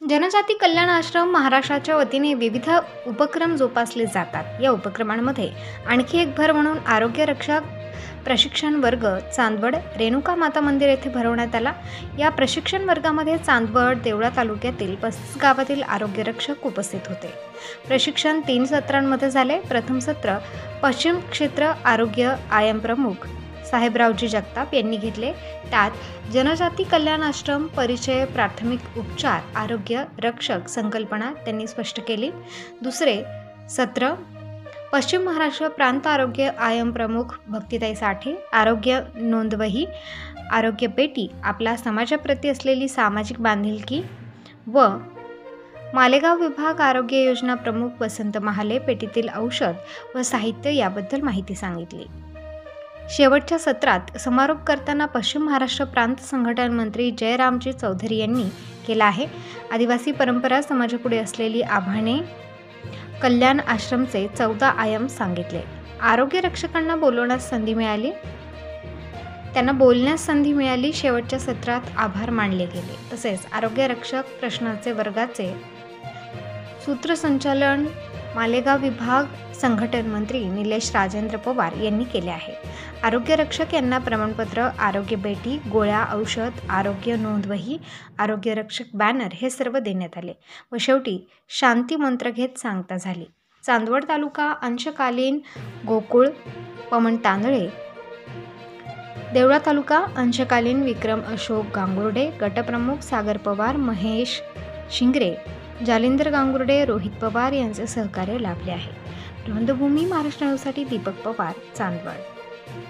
जनजाती कल्याण आश्रम महाराष्ट्राच्या वतीने विविध उपक्रम जोपासले जातात। या उपक्रमांमध्ये आणखी एक भर म्हणून आरोग्य रक्षक प्रशिक्षण वर्ग चांदवड रेणुका माता मंदिर येथे भरवण्यात आला। या प्रशिक्षण वर्गामध्ये चांदवड देवळा तालुक्यातील 35 गावातील आरोग्य रक्षक उपस्थित होते। प्रशिक्षण 3 सत्रांमध्ये झाले। प्रथम सत्र पश्चिम क्षेत्र आरोग्य आयएम प्रमुख साहेबरावजी जगताप यांनी घेतले। त्यात जनजाती कल्याण आश्रम परिचय प्राथमिक उपचार आरोग्य रक्षक संकल्पना त्यांनी स्पष्ट केली। दुसरे सत्र पश्चिम महाराष्ट्र प्रांत आरोग्य आयएम प्रमुख भक्तिताई साठे आरोग्य नोंदवही आरोग्य पेटी आपला समाजाप्रती असलेली सामाजिक बांधिलकी व मालेगाव विभाग आरोग्य योजना प्रमुख वसंत महाले पेटीतील औषध व साहित्य याबद्दल माहिती सांगितली। शेवटच्या सत्रात समारोप करताना पश्चिम महाराष्ट्र प्रांत संघटन मंत्री जयरामजी चौधरी यांनी केला आहे। आदिवासी परंपरा समाजापुढे असलेली आव्हाने कल्याण आश्रमचे 14 आयाम सांगितले। आरोग्य रक्षकांना बोलवण्यास संधी मिळाली, त्यांना बोलण्यास संधी मिळाली। शेवटच्या सत्रात आभार मानले गेले। तसेच आरोग्य रक्षक प्रश्नाचे वर्गाचे सूत्रसंचालन मालेगाव विभाग संघटन मंत्री निलेश राजेंद्र पवार यांनी केले आहे। आरोग्य रक्षक यांना प्रमाणपत्र आरोग्य पेटी गोळ्या औषध आरोग्य नोंदवही आरोग्य रक्षक बॅनर हे सर्व देण्यात आले व शेवटी शांती मंत्र घेत सांगता झाली। चांदवड तालुका अंशकालीन गोकुळ पवन तांदळे, देवळा तालुका अंशकालीन विक्रम अशोक गांगुर्डे, गटप्रमुख सागर पवार महेश शिंगरे जालिंदर गांगुर्डे रोहित पवार यांचे सहकार्य लाभले आहे। रंगभूमी महाराष्ट्र न्यूजसाठी दीपक पवार चांदवड।